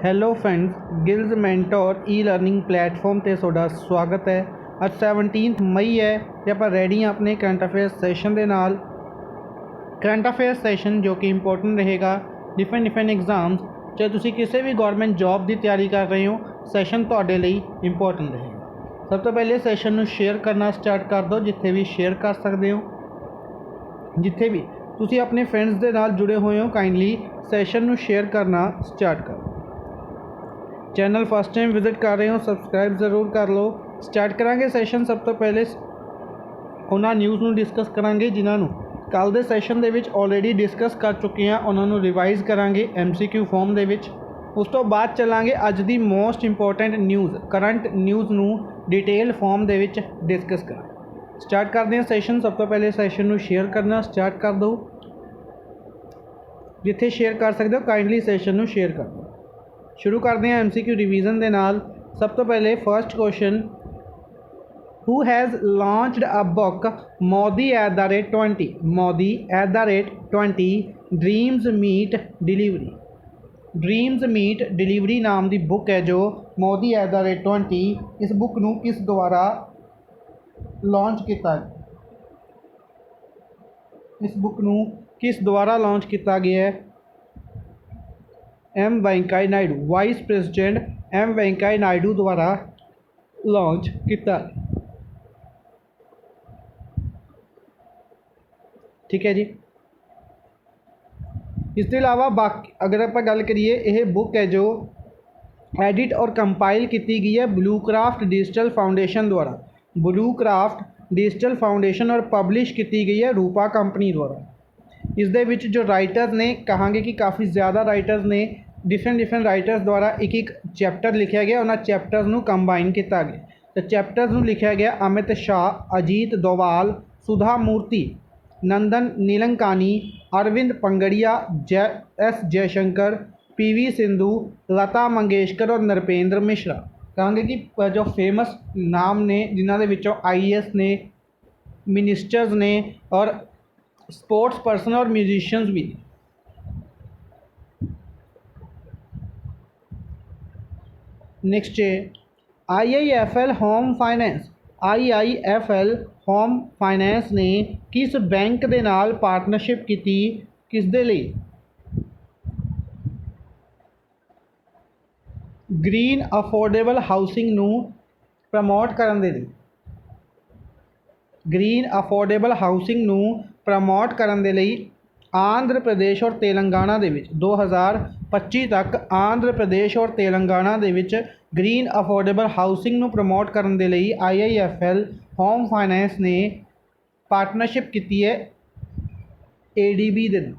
Hello friends, gills mentor e learning platform ਤੇ ਤੁਹਾਡਾ ਸਵਾਗਤ ਹੈ। ਅੱਜ 17 ਮਈ ਹੈ ਤੇ ਆਪਾਂ ਰੈਡੀ ਹਾਂ ਆਪਣੇ ਕਰੰਟ ਅਫੇਅਰਸ ਸੈਸ਼ਨ ਦੇ ਨਾਲ। ਕਰੰਟ ਅਫੇਅਰਸ ਸੈਸ਼ਨ ਜੋ ਕਿ ਇੰਪੋਰਟੈਂਟ ਰਹੇਗਾ डिफरेंट एग्जाम्स, चाहे ਤੁਸੀਂ ਕਿਸੇ ਵੀ ਗਵਰਨਮੈਂਟ ਜੌਬ ਦੀ ਤਿਆਰੀ ਕਰ ਰਹੇ ਹੋ, ਸੈਸ਼ਨ ਤੁਹਾਡੇ ਲਈ ਇੰਪੋਰਟੈਂਟ ਰਹੇਗਾ। ਸਭ ਤੋਂ ਪਹਿਲੇ ਸੈਸ਼ਨ ਨੂੰ ਸ਼ੇਅਰ ਕਰਨਾ ਸਟਾਰਟ ਕਰ ਦਿਓ, ਜਿੱਥੇ ਵੀ ਸ਼ੇਅਰ ਕਰ ਸਕਦੇ ਹੋ। ਜਿੱਥੇ ਵੀ ਤੁਸੀਂ ਆਪਣੇ ਫਰੈਂਡਸ ਦੇ ਨਾਲ ਜੁੜੇ ਹੋਏ ਹੋ, ਕਾइंडली ਸੈਸ਼ਨ ਨੂੰ ਸ਼ੇਅਰ ਕਰਨਾ ਸਟਾਰਟ ਕਰੋ। चैनल फस्ट टाइम विजिट कर रहे हो, सबसक्राइब ज़रूर कर लो। स्टार्ट करांगे सैशन। सब तो पहले उन्होंने न्यूज़ में डिस्कस करांगे जिन्होंने कल के सैशन के ऑलरेडी डिस्कस कर चुके हैं, उन्होंने रिवाइज़ करांगे MCQ फॉर्म के। उस तो बाद चलांगे अज दी most important news, current news नू डिटेल फॉर्म के डिस्कस करांगे। स्टार्ट करते हैं सैशन। सब तो पहले सैशन नू शेयर करना स्टार्ट कर दो। जिथे शेयर कर सकते हो, काइंडली सैशन नू शेयर कर दो। शुरू करते हैं MCQ रिवीजन के नाल। सब तो पहले first question, who has launched a book Modi@20 Modi@20 dreams meet delivery. Dreams meet delivery नाम की बुक है जो Modi@20, इस बुक नू किस द्वारा लॉन्च किया, इस बुक नू किस द्वारा लॉन्च किया गया है? M Venkaiah Naidu, vice president M Venkaiah Naidu द्वारा लॉन्च किया। ठीक है जी। इसके अलावा बाकी अगर आप गल करिए, यह बुक है जो एडिट और कंपाइल की गई है ब्लू क्राफ्ट डिजिटल फाउंडेशन द्वारा। ब्लू क्राफ्ट डिजिटल फाउंडेशन और पब्लिश की गई है रूपा कंपनी द्वारा। इस दे विच जो राइटर्स ने, कहांगे कि काफ़ी ज़्यादा राइटर्स ने, डिफरेंट राइटर्स द्वारा एक चैप्टर लिखा गया, उन्होंने चैप्टर्स नू कंबाइन किया गया। तो चैप्टर्स नू लिखा गया अमित शाह, अजीत डोवाल, सुधा मूर्ति, नंदन नीलंकानी, अरविंद पंगड़िया, S जयशंकर, PV सिंधु, लता मंगेशकर और नरपेंद्र मिश्रा। कहांगे कि जो फेमस नाम ने, जिन्हों के विचों IAS ने, मिनिस्टर्स ने और स्पोर्ट्स पर्सन और म्यूजिशियंस भी। नेक्स्ट है IIFL home finance. IIFL home finance ने किस बैंक के नाल पार्टनरशिप की, किस दे लिए? ग्रीन अफोर्डेबल हाउसिंग नू प्रमोट करने दे लिए। ग्रीन अफोर्डेबल हाउसिंग नू प्रमोट करने दे लिए आंध्र प्रदेश और तेलंगाना दे विच 2025 तक आंध्र प्रदेश और तेलंगाना दे विच ग्रीन अफोर्डेबल हाउसिंग नू प्रमोट करने दे लिए IIFL होम फाइनेंस ने पार्टनरशिप की है ADB दे,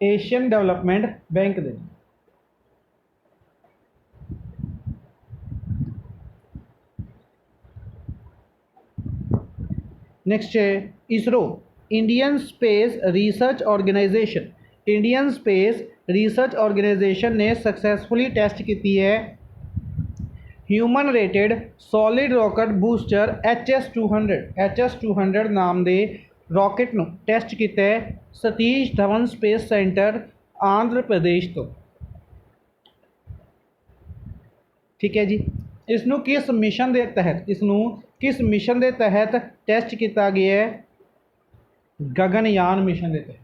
एशियन डेवलपमेंट बैंक दे। नेक्स्ट है ISRO, Indian Space Research Organisation. Indian Space Research Organisation ने सक्सैसफुली टेस्ट की है human rated solid rocket booster HS-200 नाम के रॉकेट नू टेस्ट किया है सतीश धवन स्पेस सेंटर आंध्र प्रदेश तो। ठीक है जी। इसनू किस मिशन के तहत, इसनू किस मिशन के तहत टेस्ट किया गया है? गगनयान मिशन के तहत।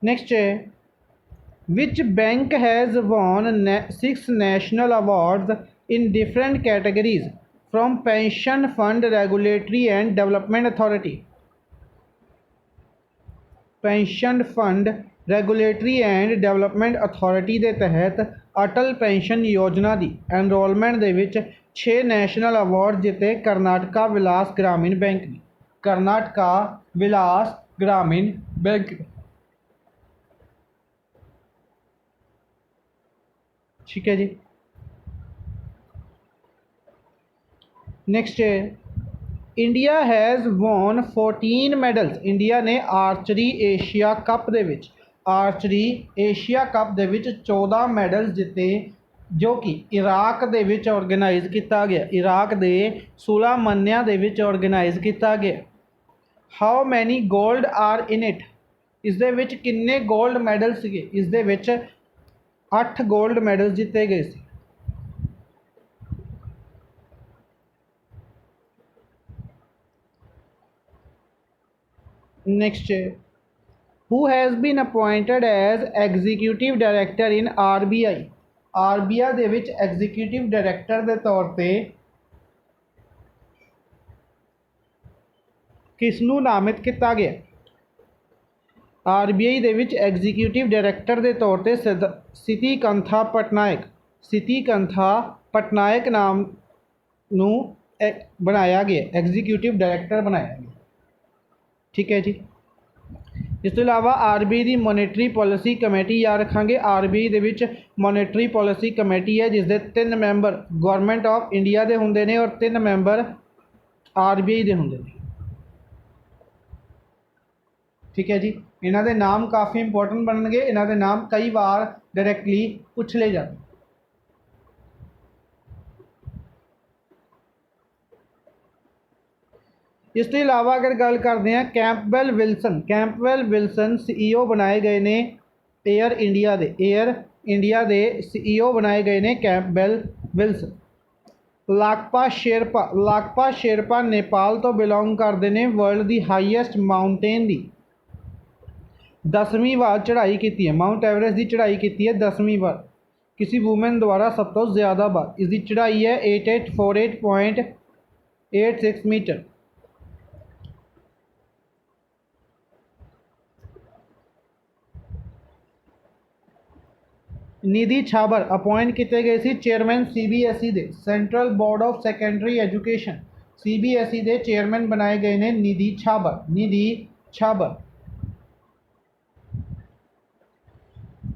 नेक्स्ट है which bank has won 6 national awards in different categories from pension fund regulatory and development authority. Pension fund regulatory and development authority के तहत अटल पेंशन योजना की एनरोलमेंट के 6 नैशनल अवार्ड जिते कर्नाटका विलास ग्रामीण बैंक ने। कर्नाटका विलास ग्रामीण बैंक। ठीक है जी। नेक्स्ट है India has won 14 medals. India ने आर्चरी एशिया कप दे विच, आर्चरी एशिया कप दे विच 14 मैडल्स जिते जो कि इराक दे विच ऑर्गेनाइज किया गया, इराक दे सुलामनिया दे विच ऑर्गेनाइज किया गया। How many gold are in it, इस दे विच किन्ने गोल्ड मैडल सीगे, इस दे विच 8 गोल्ड मैडल जिते गए सी। Next, who has been appointed as executive director in RBI, RBI दे विच एग्जीक्यूटिव डायरैक्टर के तौर पर किसनू नामित किया गया? RBI दे विच एग्जीक्यूटिव डायरैक्टर के तौर पर सितिकंथा पटनायक, सितिकंथा पटनायक नाम नू बनाया गया, एग्जीक्यूटिव डायरैक्टर बनाया गया। ठीक है जी। इस तो इलावा RBI की मोनेटरी पॉलिसी कमेटी याद रखांगे, RBI दे विच मोनेटरी पॉलिसी कमेटी है जिसके 3 मैंबर गवर्नमेंट ऑफ इंडिया के होंगे ने और 3 मैंबर RBI के होंगे ने। ठीक है जी। इन्हों के नाम काफ़ी इंपोर्टेंट बननगे, इन्हों के नाम कई बार डायरैक्टली पूछ ले जाते। इस तो इलावा अगर गल करते हैं Campbell Wilson, Campbell Wilson CEO बनाए गए ने एयर इंडिया दे, एयर इंडिया दे CEO बनाए गए ने कैंपबेल विल्सन। लाकपा शेरपा, लाकपा शेरपा नेपाल तो बिलोंग करते हैं, वर्ल्ड की हाईएस्ट माउंटेन की 10वीं बार चढ़ाई की है, माउंट एवरेस्ट की चढ़ाई की है 10वीं बार, किसी वूमेन द्वारा सब तो ज़्यादा बार। इसकी चढ़ाई है 8848.86 मीटर। निधि छाबर अपॉइंट किए गए सी चेयरमैन CBSE दे, Central Board of Secondary Education, CBSE दे चेयरमैन बनाए गए ने निधि छाबर, निधि छाबर।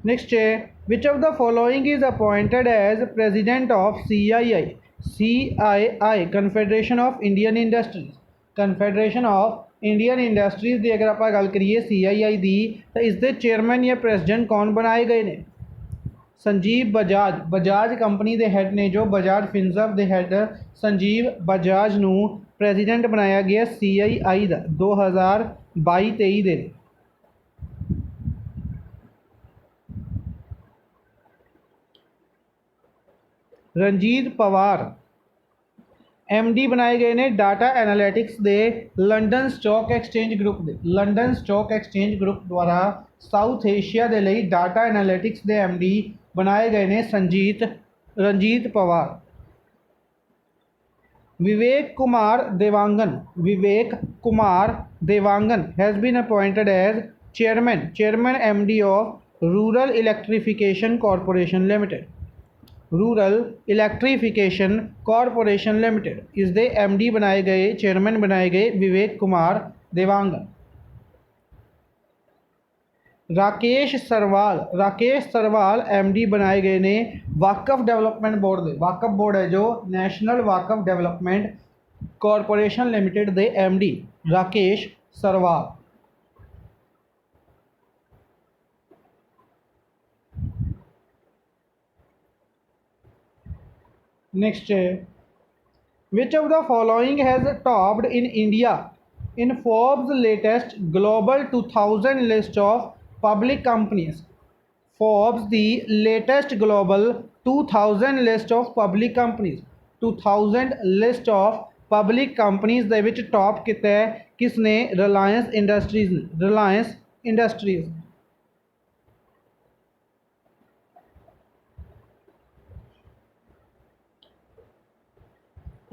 नेक्स्ट है which of the following is appointed as president of CII, CII Confederation of Indian Industries, Confederation of Indian Industries की अगर आप गल करिए CII की, तो इसके चेयरमैन या प्रेजिडेंट कौन बनाए गए ने? संजीव बजाज, बजाज कंपनी के हैड ने जो बजाज फिनसर्व के हैड संजीव बजाज नू प्रेजिडेंट बनाया गया CII का 2022-23 दे। रंजीत पवार MD बनाए गए ने डाटा एनालिटिक्स दे लंडन स्टॉक एक्सचेंज ग्रुप दे, लंडन स्टॉक एक्सचेंज ग्रुप द्वारा साउथ एशिया के लिए डाटा एनालिटिक्स के MD बनाए गए ने Ranjit Pawar. Vivek Kumar Dewangan, Vivek Kumar Dewangan has been appointed as chairman, chairman MD of rural electrification corporation limited, rural electrification corporation limited. इसके MD बनाए गए, चेयरमैन बनाए गए विवेक कुमार देवांगन। राकेश सरवाल, राकेश सरवाल MD बनाए गए ने वाकफ डेवलपमेंट बोर्ड दे, वाकफ बोर्ड है जो नेशनल वाकफ डेवलपमेंट कॉरपोरेशन लिमिटेड दे MD राकेश सरवाल। नेक्स्ट है which of the following has topped in India in Forbes latest global 2000 list of public companies, Forbes the latest global 2000 list of public companies, 2000 list of public companies they which top किया है किसने? Reliance industries ने, Reliance industries.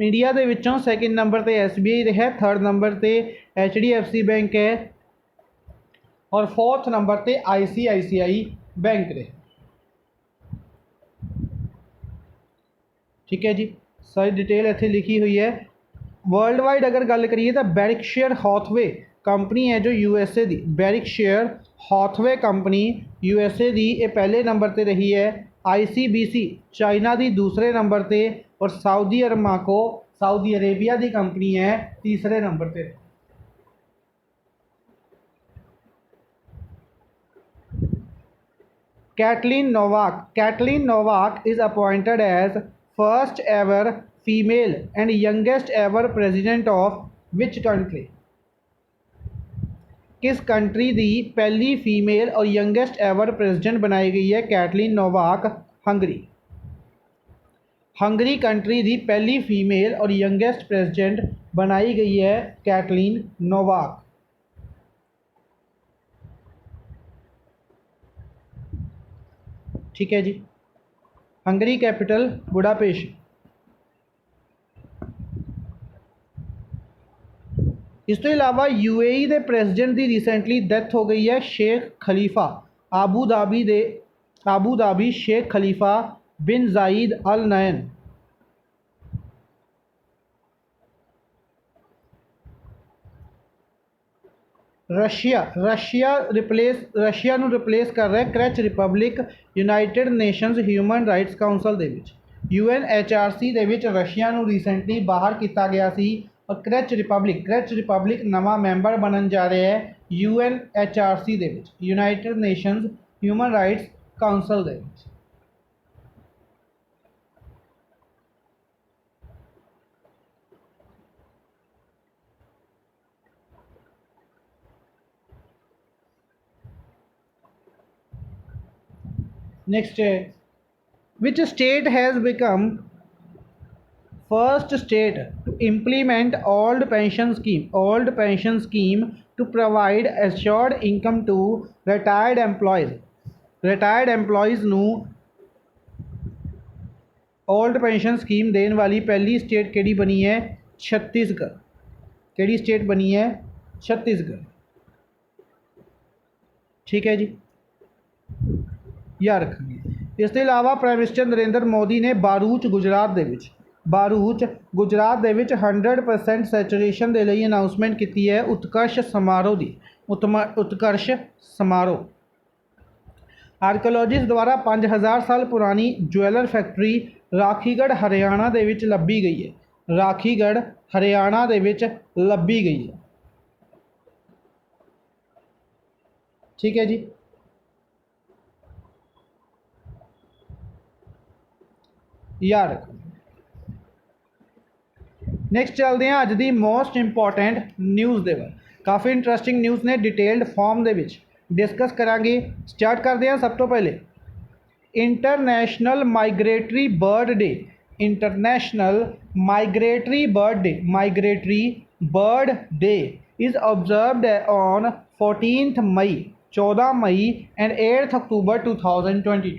India के विचों second number पर SBI रहा, third number पर HDFC bank है और फोर्थ नंबर पर ICICI बैंक रहे। ठीक है जी, सारी डिटेल इतने लिखी हुई है। वर्ल्ड वाइड अगर गल करिए तो बैरिकशेयर हॉथवे कंपनी है जो USA की, बैरिकशेयर हॉथवे कंपनी USA की ये पहले नंबर पर रही है, ICBC चाइना की दूसरे नंबर पर और सऊदी अरमाको सऊदी अरेबिया की कंपनी है तीसरे नंबर पर। Kathleen Novak is appointed as first ever female and youngest ever president of which country? किस कंट्री दी पहली फीमेल और यंगेस्ट एवर प्रेसिडेंट बनाई गई है? Katalin Novak, Hungary. Hungary country दी पहली फीमेल और यंगेस्ट प्रेसिडेंट बनाई गई है कैटलीन नोवाक। ठीक है जी। Hungary capital Budapest. इस तो इलावा यूएई के प्रेसिडेंट की रिसेंटली डेथ हो गई है, Sheikh Khalifa. Abu Dhabi Sheikh Khalifa bin Zayed Al Nahyan. Russia ਨੂੰ रिप्लेस कर रहा है Czech Republic United Nations Human Rights Council ਦੇ ਵਿੱਚ। UNHRC ਦੇ ਵਿੱਚ रशिया ਨੂੰ ਰੀਸੈਂਟਲੀ ਬਾਹਰ ਕੀਤਾ ਗਿਆ ਸੀ और क्रच रिपब्लिक नवा मैंबर बनन जा रहा है UNHRC ਦੇ ਵਿੱਚ, United Nations Human Rights Council ਦੇ ਵਿੱਚ। Next, which state has become first state to implement old pension scheme to provide assured income to retired employees ਨੂੰ ओल्ड पेंशन स्कीम देने वाली पहली स्टेट केड़ी बनी है? छत्तीसगढ़। केड़ी स्टेट बनी है? छत्तीसगढ़। ठीक है जी, याद रखेंगे। इस के अलावा प्राइम मिनिस्टर नरेंद्र मोदी ने बारूच गुजरात के 100% सैचुरेशन के लिए अनाउंसमेंट की है उत्कर्ष समारोह। आर्कोलॉजिस्ट द्वारा 5000 साल पुरानी ज्वैलर फैक्ट्री राखीगढ़ हरियाणा के लभी गई है। राखीगढ़ हरियाणा के लभी गई है। ठीक है जी। याद रखो। नैक्सट चलते हैं अज की मोस्ट इंपॉर्टेंट न्यूज़ के बारे। काफ़ी इंटरस्टिंग न्यूज़ ने डिटेल्ड फॉर्म के डिस्कस करांगे। स्टार्ट करते हैं सब तो पहले International migratory bird Day. Migratory bird Day is observed on 14 May 14 May and 8 October 2022।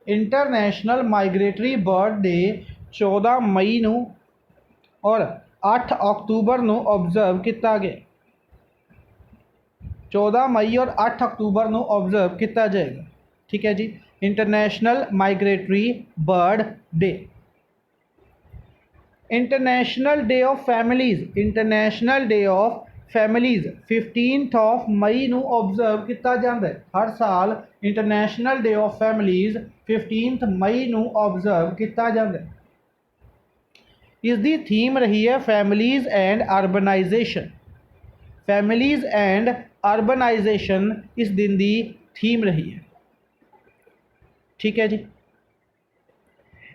International migratory bird Day 14 मई नू और 8 अक्टूबर नू ऑब्जर्व किया गया। 14 मई और 8 अक्टूबर नू ऑब्जर्व किया जाएगा। ठीक है जी। International migratory bird day. International day of families 15 मई नू ऑब्जर्व किया जाता है। हर साल इंटरनेशनल डे ऑफ फैमिलीज़ 15 मई नू ऑब्जर्व किया जाता है। इसकी थीम रही है फैमिलीज़ एंड अर्बनाइजेशन इस दिन की थीम रही है। ठीक है जी।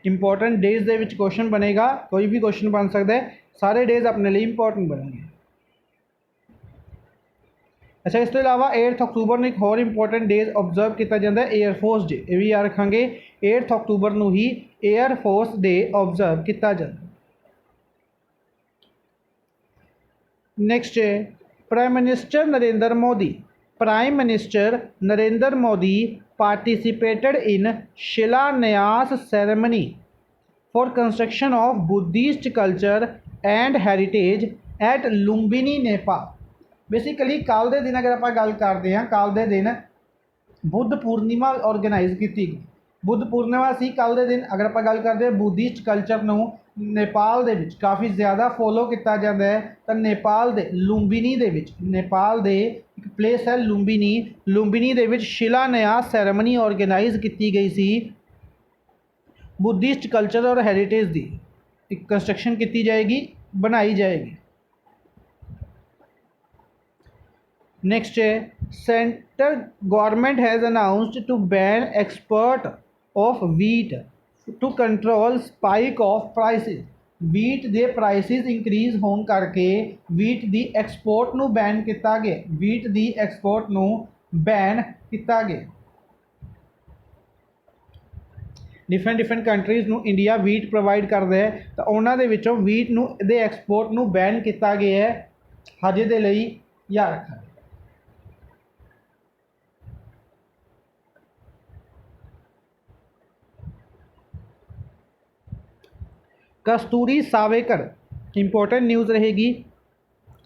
इंपॉर्टेंट डेज के क्वेश्चन बनेगा, कोई भी क्वेश्चन बन सकता है, सारे डेज अपने लिए इंपॉर्टेंट बनेंगे। अच्छा, इस अलावा 8 अक्टूबर में एक होर इंपॉर्टेंट डेज ऑब्जर्व किया जाता है एयरफोर्स डे। ये भी याद रखेंगे, 8 अक्टूबर को ही एयरफोर्स डे ऑब्जर्व किया जाता है। नेक्स्ट है prime minister Narendra Modi participated in shilanyas ceremony for construction of Buddhist culture and heritage at Lumbini Nepal. Basically कल के दिन अगर आप गल करते हैं, कल के दिन बुद्ध पूर्णिमा ऑर्गेनाइज की गई। बुद्ध पूर्णिमा सी कल के दिन। अगर आप गल करते हैं बुद्धिस्ट कल्चर नू नेपाल दे विच काफ़ी ज़्यादा फॉलो किया जाता है, तो नेपाल दे लुम्बिनी दे विच, नेपाल दे एक प्लेस है लुम्बिनी दे विच शिलान्यास सैरेमनी ऑर्गेनाइज की गई सी बुद्धिस्ट कल्चर और हैरीटेज की एक कंस्ट्रक्शन की जाएगी, बनाई जाएगी। नेक्स्ट है centre government has announced to ban export of wheat to control spike of prices. Wheat के प्राइसिस इंक्रीज होने करके वीट की एक्सपोर्ट नू बैन किया गया। वीट की एक्सपोर्ट नू बैन किया गया। डिफरेंट कंट्रीज़ नू इंडिया वीट प्रोवाइड करता है, तो उन्होंने विचों वीट नू दे एक्सपोर्ट नू बैन किया गया है हजे दे लई याद रखना। कस्तूरी सावेकर इंपोर्टेंट न्यूज़ रहेगी।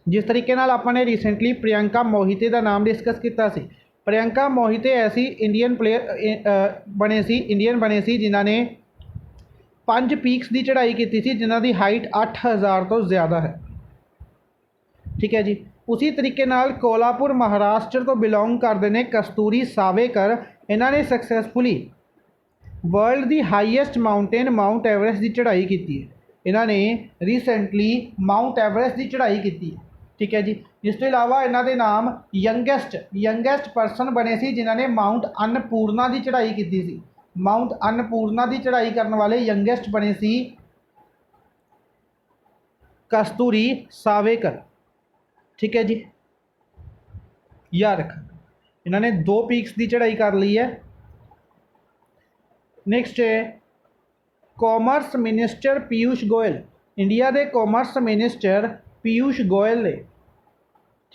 जिस तरीके नाल आपने रिसेंटली प्रियंका मोहिते का नाम डिस्कस किया सी। प्रियंका मोहिते ऐसी इंडियन प्लेयर बने सी जिन्हों ने 5 पीक्स की चढ़ाई की थी, जिन्हों की हाइट 8000 तो ज़्यादा है। ठीक है जी। उसी तरीके नाल कोल्हापुर महाराष्ट्र तो बिलोंग करते हैं कस्तूरी सावेकर। इन्होंने सक्सैसफुली वर्ल्ड की हाईएस्ट माउंटेन माउंट एवरेस्ट की चढ़ाई की है। इन्होंने रिसेंटली माउंट एवरेस्ट की चढ़ाई की है। ठीक है जी। इस तो इलावा इन्हों के नाम यंगेस्ट परसन बने सी जिन्होंने माउंट अन्नपूर्णा की चढ़ाई की थी। माउंट अन्नपूर्णा की चढ़ाई करने वाले यंगेस्ट बने सी कस्तूरी सावेकर। ठीक है जी। याद रख इन्होंने 2 पीक्स की चढ़ाई कर ली है। नेक्स्ट है commerce minister Piyush Goyal. India के कॉमर्स मिनिस्टर पीयूष गोयल ने।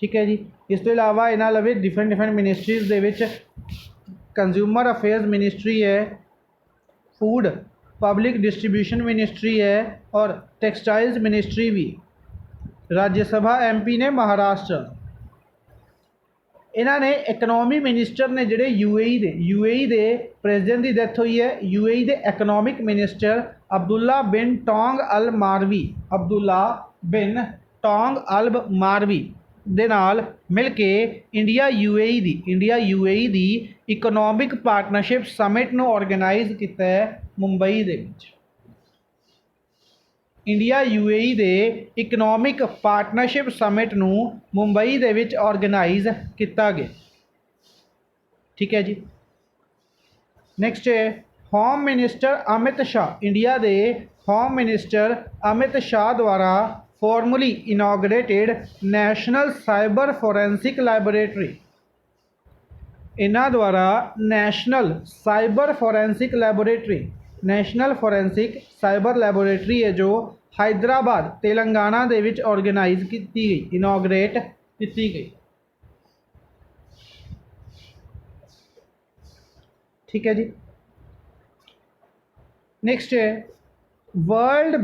ठीक है जी। इस तो इलावा इन्होंने लवे डिफरेंट मिनिस्ट्रीज़ दे विच कंज्यूमर अफेयर्स मिनिस्ट्री है, फूड पब्लिक डिस्ट्रीब्यूशन मिनिस्ट्री है और टेक्सटाइल्स मिनिस्ट्री भी। राज्यसभा MP ने महाराष्ट्र। इन्होंने इकनॉमी मिनिस्टर ने जोड़े UAE दे प्रेजिडेंट की डेथ हुई है। UAE के इकनॉमिक मिनिस्टर अब्दुल्ला बिन टोंग अल मारवी दे नाल मिल के इंडिया UAE दी इकनॉमिक पार्टनरशिप समिट नू ऑर्गेनाइज किया है मुंबई दे विच। इंडिया UAE दे इकनॉमिक पार्टनरशिप समिट नू मुंबई दे विच ऑर्गेनाइज किया गया। ठीक है जी। नेक्स्ट है home minister Amit Shah. India के होम मिनिस्टर अमित शाह द्वारा formally inaugurated national cyber forensic laboratory. इन्हों द्वारा नैशनल फोरेंसिक साइबर लैबोरेटरी है जो हैदराबाद तेलंगाना दे विच ऑर्गेनाइज की गई, इनॉग्रेट की गई। ठीक है जी। नेक्स्ट है world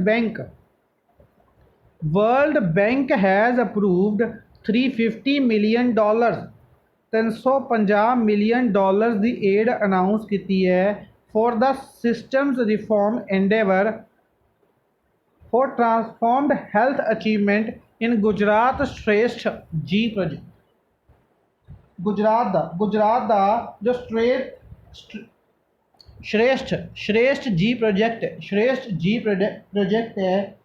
bank has approved $350 million $350 million की एड अनाउंस की है for the systems reform Endeavour for transformed health achievement in Gujarat श्रेष्ठ जी प्रोजेक्ट। गुजरात का जो श्रेष्ठ जी प्रोजेक्ट है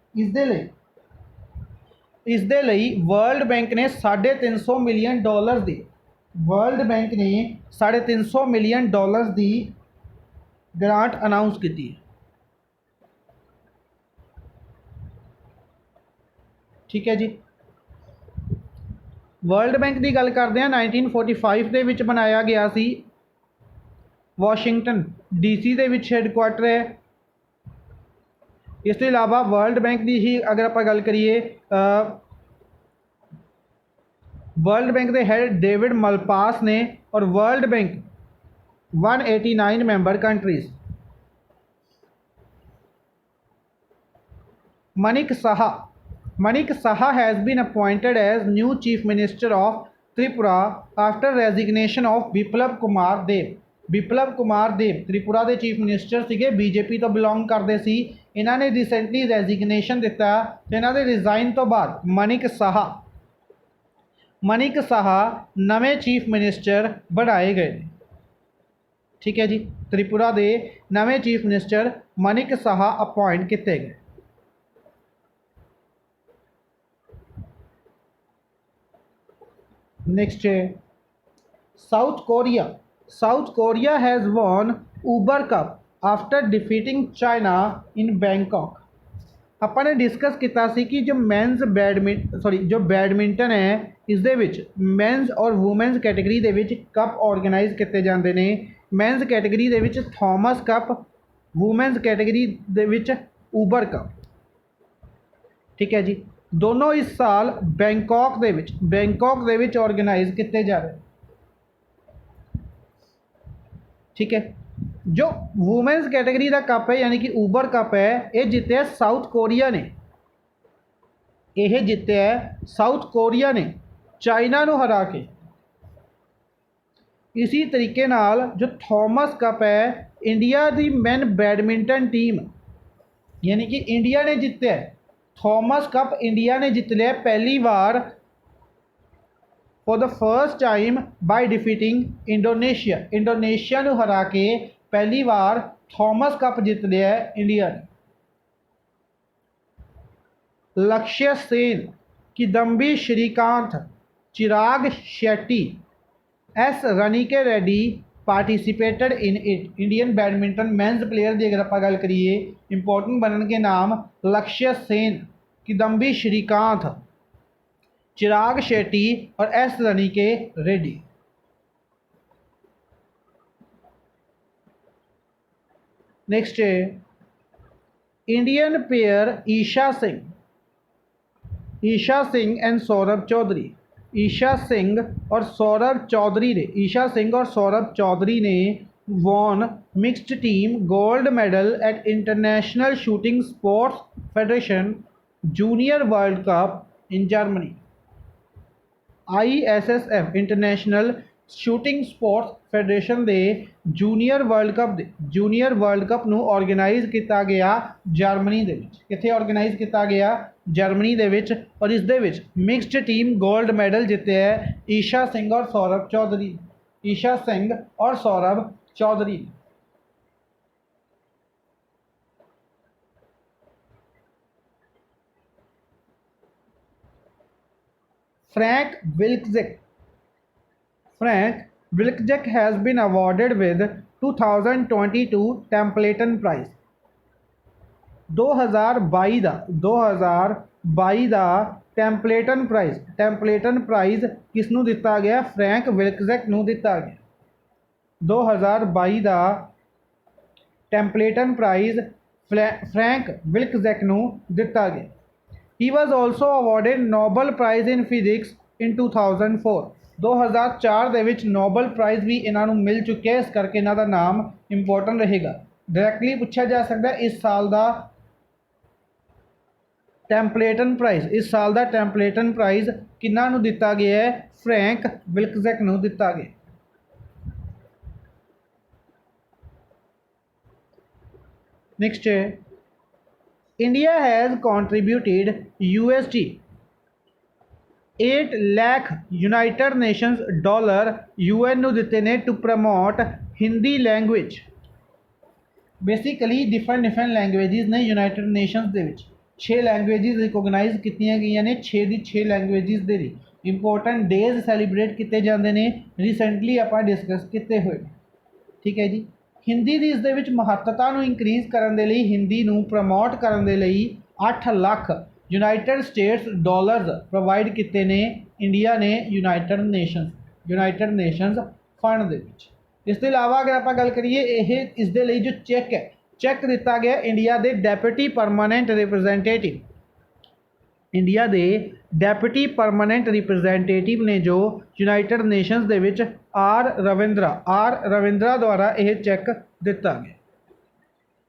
इस दे लई वर्ल्ड बैंक ने $350 मिलियन दी। वर्ल्ड बैंक ने $350 मिलियन की ग्रांट अनाउंस की है। ठीक है जी। वर्ल्ड बैंक की गल करते हैं 1945 के विच बनाया गया सी। वाशिंगटन DC के विच हैडक्वार्टर है। इस तो इलावा वर्ल्ड बैंक की ही अगर आप गल करिए वर्ल्ड बैंक के हेड डेविड मलपास ने और world bank 189 member countries. Manik Saha has been appointed as new Chief Minister of Tripura after resignation of Biplab Kumar Dev। Biplab Kumar Dev Tripura के चीफ मिनिस्टर थे, BJP तो बिलोंग करते सी। इन्होंने recently resignation दिता। इन्हों के रिजाइन तो बाद मनिक साहा नवे चीफ मिनिस्टर बनाए गए। ठीक है जी। त्रिपुरा के नवे चीफ मिनिस्टर मनिक साहा अपॉइंट किए गए। नेक्स्ट है south Korea. South Korea has won Uber cup after defeating China in Bangkok. ਆਪਾਂ ਨੇ ਡਿਸਕਸ ਕੀਤਾ ਸੀ ਕਿ ਜੋ ਬੈਡਮਿੰਟਨ ਹੈ ਇਸ ਦੇ ਵਿੱਚ ਮੈਨਸ ਔਰ ਵੂਮੈਨਸ ਕੈਟੇਗਰੀ ਦੇ ਵਿੱਚ ਕੱਪ ਆਰਗੇਨਾਈਜ਼ ਕੀਤੇ ਜਾਂਦੇ ਨੇ। ਮੈਨਸ ਕੈਟੇਗਰੀ ਦੇ ਵਿੱਚ ਥੋਮਸ ਕੱਪ, ਵੂਮੈਨਸ ਕੈਟੇਗਰੀ ਦੇ ਵਿੱਚ ਊਬਰ ਕੱਪ। ਠੀਕ ਹੈ ਜੀ, ਦੋਨੋਂ ਇਸ ਸਾਲ ਬੈਂਕਾਕ ਦੇ ਵਿੱਚ ਆਰਗੇਨਾਈਜ਼ ਕੀਤੇ ਜਾ ਰਹੇ। ठीक है, जो वूमेंस कैटेगरी का कप है यानी कि ऊबर कप है ये जितया साउथ कोरिया ने, यह जितया साउथ कोरिया ने चाइना नू हरा के। इसी तरीके नाल जो थॉमस कप है इंडिया की मैन बैडमिंटन टीम यानी कि इंडिया ने जितया थॉमस कप, इंडिया ने जित लिया पहली बार for the first time by defeating Indonesia. Indonesia नू हरा के पहली बार थॉमस कप जित लिया है इंडिया ने। Lakshya Sen, Kidambi Srikanth, Chirag Shetty, S रनिके Reddy participated in it. Indian badminton men's player की अगर आप गल करिए इंपॉर्टेंट बनने के नाम लक्ष्य सेन, किदम्बी श्रीकांत, चिराग शेट्टी और एस रनिके रेड्डी। नेक्स्ट है Indian pair Esha Singh and Saurabh Chaudhary. Esha Singh और सौरभ चौधरी ने won mixed team gold medal at International Shooting Sports Federation Junior World Cup in Germany. ISSF International Shooting Sports Federation के जूनियर वर्ल्ड कप नू ऑर्गेनाइज किया गया जर्मनी के विच। कित्थे ऑर्गेनाइज किया गया? जर्मनी के विच। और इस दे विच मिक्सड टीम गोल्ड मैडल जिते है ईशा सिंह और Saurabh Chaudhary. Frank Wilczek has been awarded with 2022 Templeton Prize। 2022 the ਟੈਂਪਲੇਟਨ price किस नू दिता गया? फ्रैंक विल्कजैक नू दिता गया। 2022 ਦਾ टैंपलेटन प्राइज़ फ्रैंक विल्कजैक नू दिता गया। He was also awarded Nobel Prize in Physics in 2004। 2004 ਦੇ ਵਿੱਚ नोबल प्राइज़ भी इन्हों मिल चुके हैं, इस करके इन्हों का नाम इंपॉर्टेंट रहेगा। डायरैक्टली पूछा जा सकता है इस साल का टैंपलेटन प्राइज़ किन्हां नूं दिता गया है? फ्रैंक विल्कजैक नूं दिता गया। नेक्स्ट है India has contributed USD 8 lakh United Nations dollar UN नूं दिते ने to promote Hindi language. Basically different languages ने यूनाइटेड नेशंस दे विच 6 लैंग्वेजिज रिकोगनाइज कीतियां गई ने। 6 दी 6 लैंग्वेजिज दे लई इंपॉर्टेंट डेज सैलीब्रेट किए जाते हैं, रिसेंटली आप डिस्कस किए हुए। ठीक है जी, हिंदी की इस दे विच महत्ता नूं इंक्रीज़ करने के लिए, हिंदी नूं प्रमोट करने के लिए 8 lakh United states dollars provide किए ने इंडिया ने यूनाइटेड नेशंस फंड दे विच। इसके अलावा अगर आप गल करिए इस दे लई जो चैक है, चैक दिता गया इंडिया के डेप्यूटी परमानेंट रिप्रजेंटेटिव। इंडिया के डेप्यूटी परमानेंट रिप्रजेंटेटिव ने जो यूनाइटेड नेशंस दे विच आर रविंद्रा द्वारा यह चैक दिता गया।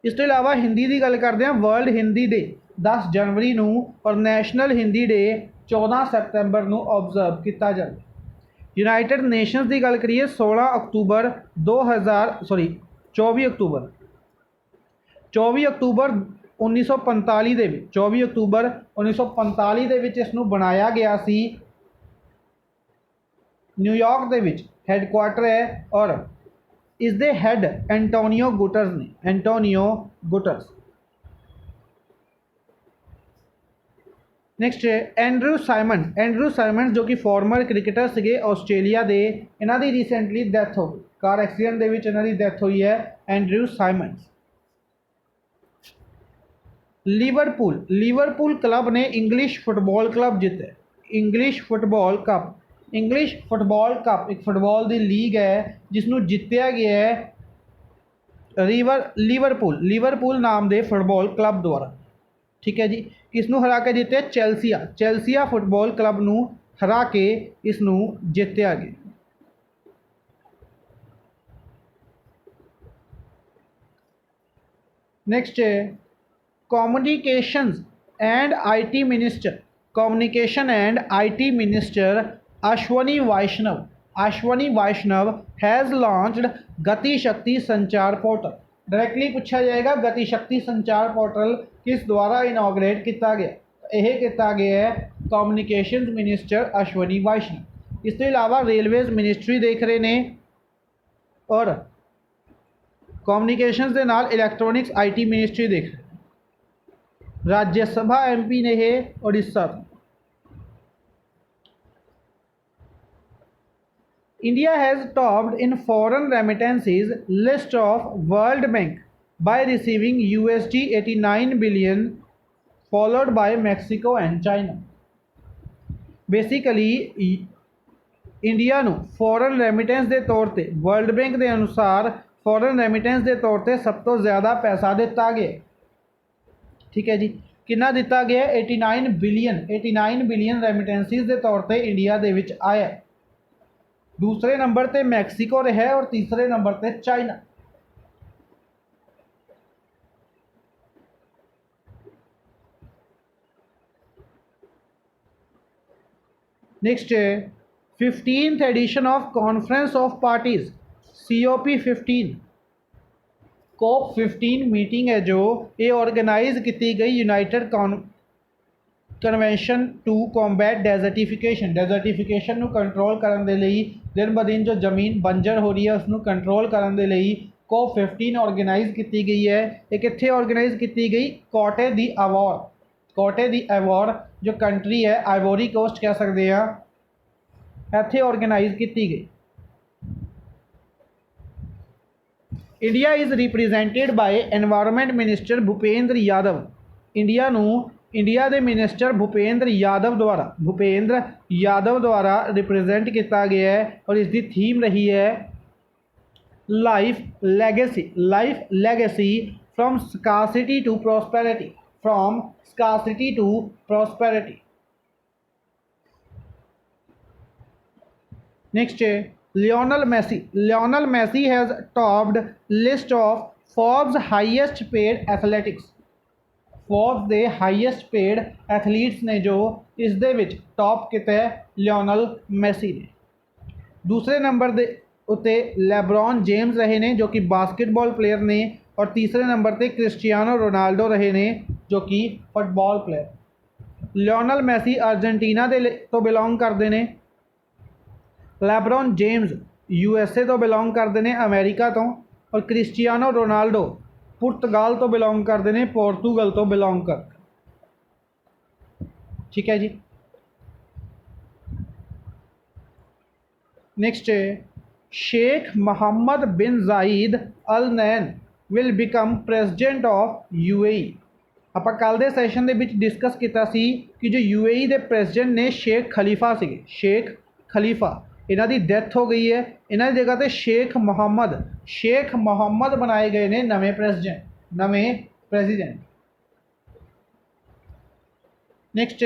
इसके अलावा हिंदी की गल करते हैं, वर्ल्ड हिंदी डे 10 जनवरी नूं और नैशनल हिंदी डे 14 सैप्टेंबर नूं ऑब्जर्व किया जाए। यूनाइटेड नेशंस की गल करिए 24 अक्तूबर 1945 ਦੇ ਵਿੱਚ 24 अक्तूबर 1945 ਦੇ ਵਿੱਚ ਇਸ ਨੂੰ ਬਣਾਇਆ ਗਿਆ ਸੀ। न्यूयॉर्क ਦੇ ਵਿੱਚ ਹੈੱਡਕੁਆਟਰ ਹੈ और इस दे हैड एंटोनियो गुटरस ने। ਨੈਕਸਟ ਐਂਡਰੂ ਸਾਈਮਨ ਜੋ ਕਿ ਫਾਰਮਰ ਕ੍ਰਿਕਟਰ ਸੀਗੇ ਆਸਟ੍ਰੇਲੀਆ ਦੇ, ਇਹਨਾਂ ਦੀ ਰੀਸੈਂਟਲੀ ਡੈਥ ਹੋ ਗਈ, ਕਾਰ ਐਕਸੀਡੈਂਟ ਦੇ ਵਿੱਚ ਇਹਨਾਂ ਦੀ ਡੈਥ ਹੋਈ ਹੈ, ਐਂਡਰੂ ਸਾਈਮਨ। लिवरपूल क्लब ने इंग्लिश फुटबॉल क्लब जीते, इंग्लिश फुटबॉल कप एक फुटबॉल की लीग है जिसनों जितया गया है लिवरपूल नाम के फुटबॉल क्लब द्वारा। ठीक है जी, किसनों हरा के जितया? चैल्सिया फुटबॉल क्लब नूं हरा के इसनों जितया गया। नेक्स्ट है communication and IT minister Ashwini Vaishnaw has launched Gati Shakti संचार पोर्टल। डायरैक्टली पूछा जाएगा गति शक्ति संचार पोर्टल किस द्वारा इनॉग्रेट किया गया? यह किया गया है कम्युनिकेशन मिनिस्टर अश्वनी वैष्णव। इस तो इलावा रेलवेज मिनिस्ट्री देख रहे हैं और कम्युनिकेशन के नाल इलैक्ट्रॉनिक्स आईटी मिनिस्ट्री देख रहे हैं। राज्य सभा एमपी ने है उड़ीसा तो। India has topped in foreign remittances list of World Bank by receiving $89 billion followed by Mexico and China. Basically India नूं फॉरेन रेमिटेंस के तौर पर वर्ल्ड बैंक के अनुसार फॉरेन रेमिटेंस के तौर पर सब तो ज़्यादा पैसा दिता गया। ठीक है जी, कितना दिता गया? 89 बिलियन रेमिटेंसिस के तौर पर इंडिया दे विच आया। दूसरे नंबर पर मैक्सीको रहा और तीसरे नंबर पर China. Next 15th edition of conference of parties COP15 meeting है जो ये ऑर्गेनाइज की गई United Convention to combat desertification को कंट्रोल करने के लिए, दिन ब दिन जो जमीन बंजर हो रही है उसको कंट्रोल करने के लिए COP15 ऑर्गेनाइज की गई है। ये कितने ऑर्गेनाइज की गई? कोटे दी अवॉर्ड जो कंट्री है आइवोरी कोस्ट कह सकते हैं, इत्थे ऑर्गेनाइज की गई। India is represented by environment minister Bhupender Yadav. India के मिनिस्टर भूपेंद्र यादव द्वारा रिप्रजेंट किया गया है और इसकी थीम रही है life legacy from scarcity to prosperity. Next Lionel Messi has topped list of Forbes highest paid athletes। Forbes ਦੇ highest paid athletes ने जो इस दे विच टॉप किया है लियोनल मैसी ने। दूसरे नंबर दे उत्ते लेब्रॉन जेम्स रहे ने जो कि बास्केटबॉल प्लेयर ने और तीसरे नंबर पर क्रिस्टियानो रोनाल्डो रहे ने जो कि football player. Lionel Messi Argentina दे तो बिलोंग करते हैं, LeBron James USA to belong करते हैं अमेरिका तो, और क्रिस्टियानो रोनाल्डो पुर्तगाल तो बिलोंग करते हैं, पोर्तुगल तो बिलोंग करते। ठीक है जी, next Sheikh Mohamed bin Zayed Al Nahyan will become president of UAE। आप कल के सैशन के डिस्कस किया कि जो UAE के प्रेजिडेंट ने शेख खलीफा इन्हों की डेथ हो गई है, इन्हों की जगह पर शेख मोहम्मद बनाए गए ने नवे president. Next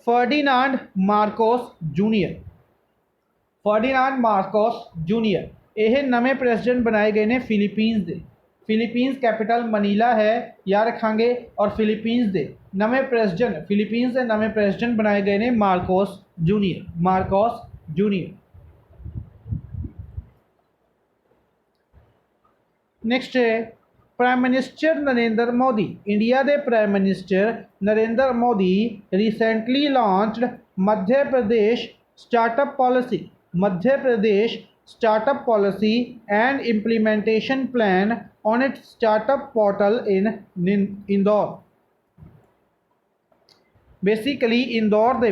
Ferdinand Marcos junior यह नवे प्रेजिडेंट बनाए गए ने फिलीपींस कैपिटल मनीला है याद रखांगे, और फिलीपींस के नवे प्रेजिडेंट बनाए गए ने Marcos junior. Next prime minister Narendra Modi, India के prime minister Narendra Modi recently launched Madhya Pradesh startup policy and implementation plan on its startup portal in Indore. Basically Indore दे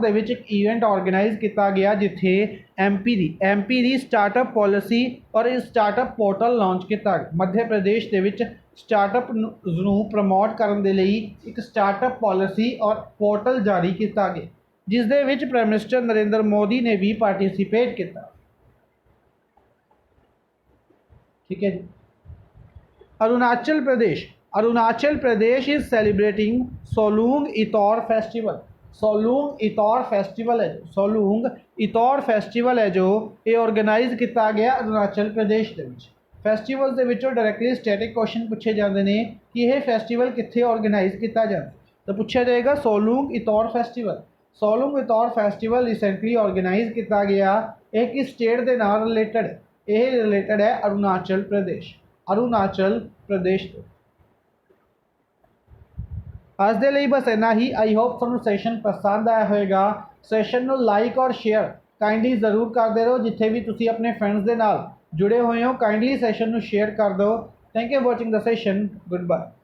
विच एक इवेंट ऑर्गेनाइज किया गया जिथे एमपी दी स्टार्टअप पॉलिसी और इस स्टार्टअप पोर्टल लॉन्च किया गया। मध्य प्रदेश दे विच स्टार्टअप नूं प्रमोट करन दे लई एक स्टार्टअप पॉलिसी और पोर्टल जारी किया गया, जिस दे विच प्राइम मिनिस्टर नरेंद्र मोदी ने भी पार्टिसिपेट किया। ठीक है जी। Arunachal Pradesh is celebrating Solung Itor festival. Solung Itor festival है जो ये ऑर्गेनाइज किया गया अरुणाचल प्रदेश के विच। फैसटिवल्स के विचों डायरैक्टली स्टैटिक क्वेश्चन पूछे जाते हैं कि यह फैसटिवल कित्थे ऑर्गेनाइज किया जाता है, तो पूछा जाएगा Solung Itor festival. Solung Itor festival recently organise किया गया, एक किस स्टेट के नाल रिलेटेड, यह रिलेटेड है अरुणाचल प्रदेश तो। आज दे लिए बस इन्ना ही। आई होप तुहानू सैशन पसंद आया होगा। सैशन को लाइक और शेयर काइंडली जरूर करते रहो, जिथे भी तुसी अपने फ्रेंड्स के नाल जुड़े हुए हो काइंडली सैशन को शेयर कर दो। Thank you watching the session. Good bye.